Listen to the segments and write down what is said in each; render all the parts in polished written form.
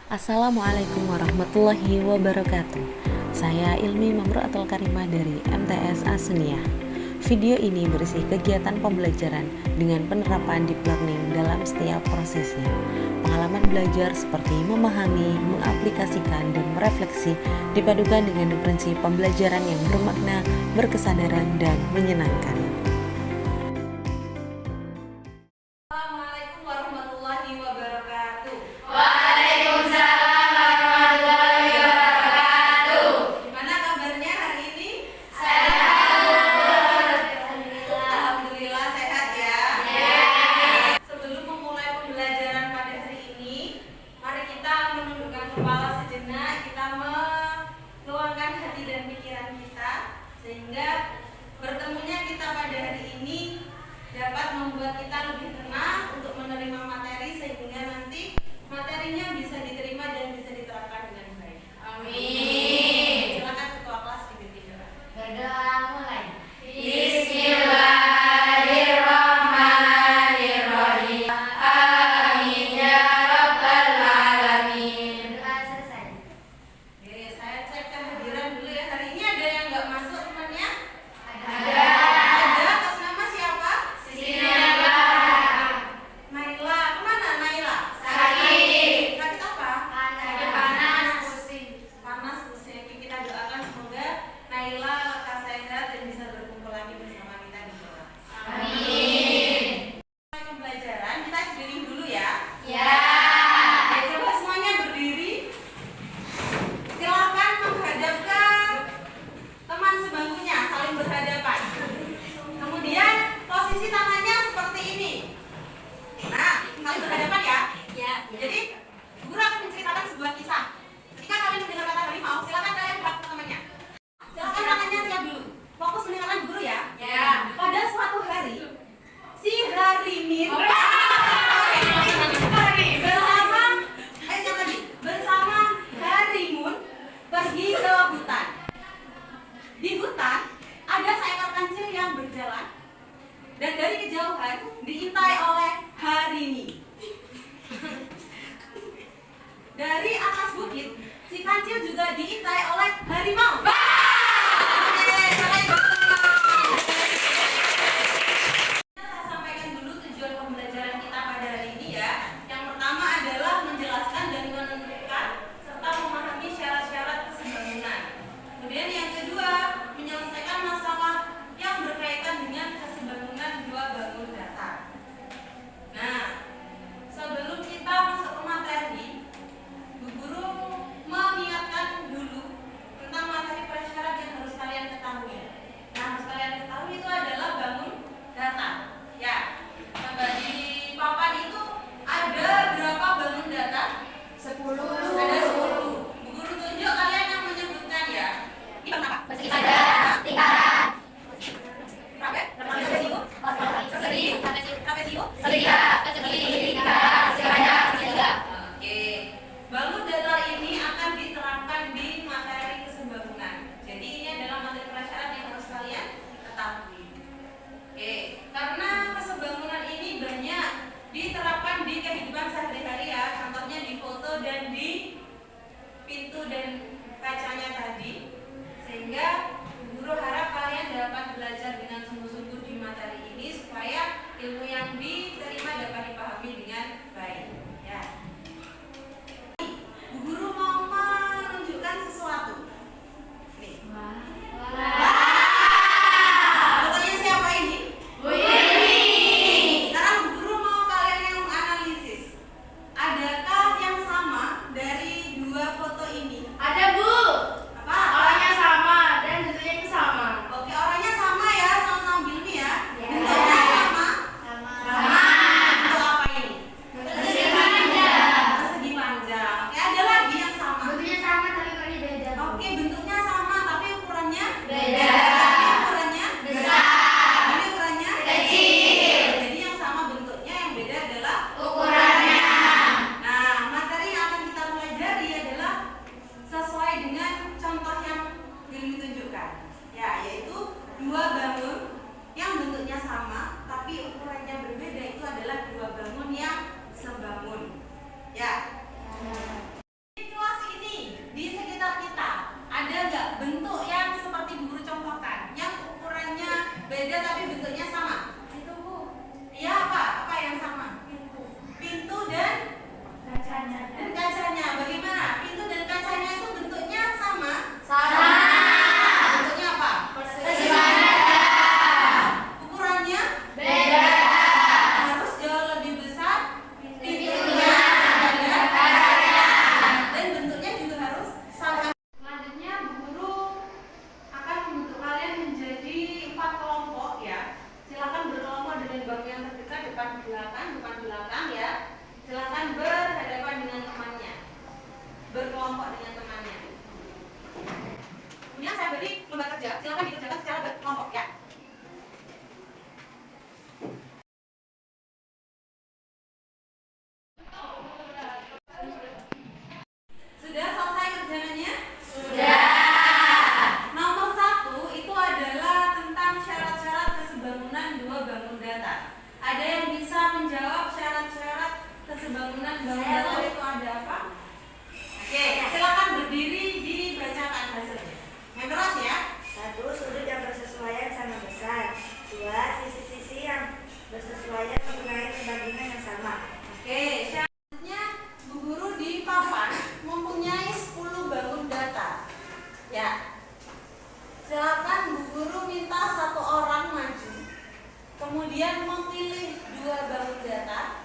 Assalamualaikum warahmatullahi wabarakatuh. Saya Ilmi Mamru'atul Karimah dari MTS Asunia. Video ini berisi kegiatan pembelajaran dengan penerapan deep learning dalam setiap prosesnya. Pengalaman belajar seperti memahami, mengaplikasikan, dan merefleksi dipadukan dengan prinsip pembelajaran yang bermakna, berkesadaran, dan menyenangkan. Assalamualaikum warahmatullahi wabarakatuh. Waalaikumsalam warahmatullahi wabarakatuh. Gimana kabarnya hari ini? Sehat. Alhamdulillah sehat ya. Ya. Sebelum memulai pembelajaran pada hari ini, mari kita menundukkan kepala sejenak, kita meluangkan hati dan pikiran kita sehingga bertemunya kita pada hari ini dapat membuat kita lebih tenang untuk menerima materi sehingga nanti materinya bisa diterima dan bisa diterapkan dengan baik. Amin. Silakan ketua kelas dipimpin. Berdoa mulai. Bismillahirrahmanirrahim. Amin ya rabbal alamin. Doa selesai. Oke, saya cek kehadiran dulu ya. Hari ini ada yang nggak masuk temannya? Ada. Ada. Atas nama siapa? Sinela. Naila. Kemana Naila? Sakit. Sakit apa? Panas. Pusing. Panas pusing. Kita doakan semoga Naila lekas sehat dan bisa berkumpul lagi bersama kita di kelas. Amin. Mulai pembelajaran kita screening dulu ya. Ya. Oke, coba semuanya berdiri. Silakan menghadap ke teman sebangkunya, saling berhadapan. Kemudian posisi tangannya seperti ini. Nah, saling berhadapan ya. Ya. Jadi, guru akan menceritakan sebuah kisah. Ketika kalian mendengar kata harimau, silakan kalian berhadapan ke temannya. Silakan tangannya siap dulu. Fokus mendengarkan guru ya. Ya. Pada suatu hari, si Harimin bersama Harimun pergi ke hutan. Di hutan ada seekor kancil yang berjalan dan dari kejauhan diintai oleh Harini. Dari atas bukit si kancil juga diintai oleh harimau. Oke, kalian bertenang. Saya sampaikan dulu tujuan pembelajaran kita pada hari ini ya. Yang pertama adalah menjelaskan dan menentukan serta memahami syarat-syarat kesebangunan. Kemudian yang kedua, menyelesaikan masalah yang berkaitan dengan kesebangunan dua bangun data. Nah, sebelum kita masuk ke materi, Bu Guru mengingatkan dulu tentang materi prasyarat yang harus kalian ketahui. Nah, harus kalian ketahui itu adalah bangun data. Ya, coba di papan itu ada berapa bangun data? 10. Ada 10. Bu Guru tunjuk kalian yang menyebutkan ya. Ini bangun apa? Ada lingkaran. Berapa? Trapezio? Trapezio? Oke. Bangun data ini akan diterapkan di materi kesebangunan. Jadi ini adalah materi prasyarat yang harus kalian ketahui. Oke, karena kesebangunan ini banyak diterapkan di kehidupan sehari-hari ya. Contohnya di foto dan di pintu dan kacanya tadi. Sehingga guru harap kalian dapat belajar dengan sungguh-sungguh di materi ini supaya ilmu yang diterima dapat dipahami dengan baik. Ya. Bu Guru mau menunjukkan sesuatu. Nih. Fotonya siapa ini? Sekarang Bu Guru mau kalian yang menganalisis. Adakah yang sama dari dua foto ini? Ada, Bu. Apa? Orangnya sama dan bentuknya itu sama. Oke, orangnya sama ya, sama-sama Bilmi ya. Ya. Bentuknya sama. Sama. ada apa? Oke, silakan berdiri dibacakan hasilnya. Yang keras ya. 1. Sudut yang bersesuaian sama besar. 2. Sisi-sisi yang bersesuaian mempunyai perbandingan yang sama. Oke, syaratnya Bu Guru di papan mempunyai 10 bangun data. Ya. Silakan Bu Guru minta satu orang maju. Kemudian memilih 2 bangun data.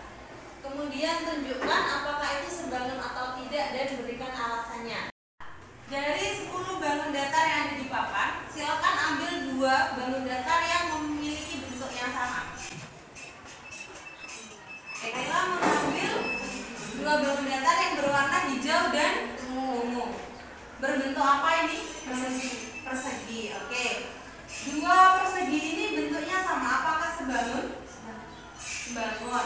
Kemudian tunjukkan apakah itu sebangun atau tidak dan berikan alasannya. Dari 10 bangun datar yang ada di papan, silakan ambil 2 bangun datar yang memiliki bentuk yang sama. Ella mengambil 2 bangun datar yang berwarna hijau dan ungu. Berbentuk apa ini? Persegi. Oke. 2 persegi ini bentuknya sama. Apakah sebangun? Sebangun.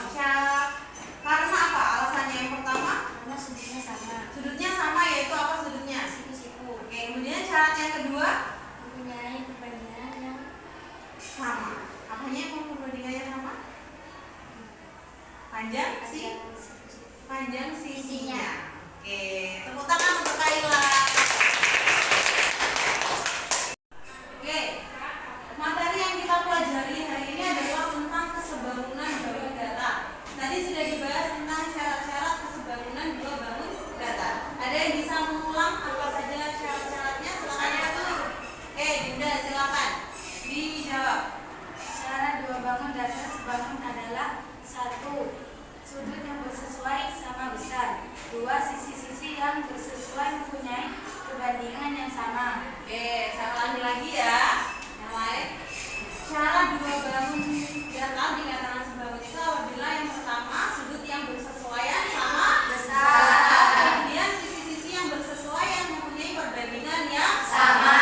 Karena apa? Alasannya yang pertama? Karena sudutnya sama. Sudutnya sama, yaitu apa sudutnya? Siku-siku. Oke. Kemudian syarat yang kedua? Mempunyai perbandingan yang Sama. Apanya yang perbandingannya sama? Panjang sisinya. Oke, tepuk tangan untuk Kaila. Oke, materi yang kita pelajari hari ini adalah tentang kesebangunan bangun data. Tadi sudah dibahas tentang syarat-syarat kesebangunan 2 bangun data. Ada yang bisa mengulang apa saja syarat-syaratnya? Silakan atur. Oke, Dinda silakan dijawab. syarat 2 bangun data sebangun adalah 1. Sudut yang bersesuai sama besar. 2. Sisi-sisi yang bersesuai mempunyai perbandingan yang sama. Oke, saya ulangi lagi ya. Yang lain. Syarat 2 bangun data dikatakan sebangun itu apabila yang pertama sudut yang bersesuaian sama Besar. kemudian sisi-sisi yang bersesuaian mempunyai perbandingan yang Sama.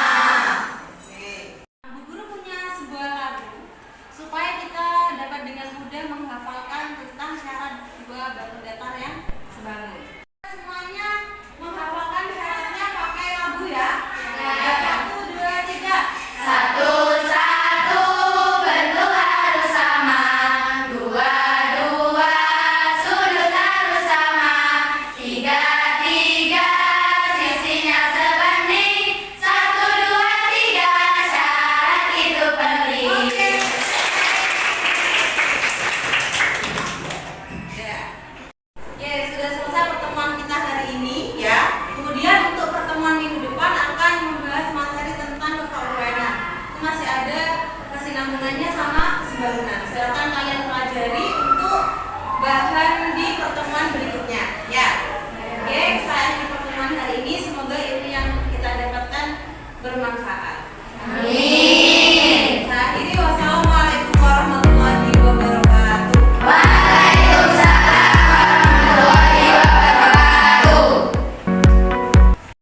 Oke. Bu Guru punya sebuah lagu supaya kita dapat dengan mudah menghafalkan tentang syarat 2 bangun datar yang sebangun. Semuanya menghafalkan syaratnya pakai lagu ya. Ya. 1, 2, 3. Satu-satu bentuk harus sama. 2-2 sudut harus sama. 3-3 sisinya sebanding. 1-2-3 syarat itu penting. Oke. Ya. Oke, sudah selesai pertemuan kita hari ini ya. Kemudian untuk pertemuan minggu depan akan membahas materi tentang kepabeanan. Itu masih ada kesinambungannya sama kesebangunan. Silakan kalian pelajari untuk bahan di pertemuan berikutnya. Ya. Oke, saya di pertemuan hari ini semoga ilmu yang kita dapatkan bermanfaat. Amin.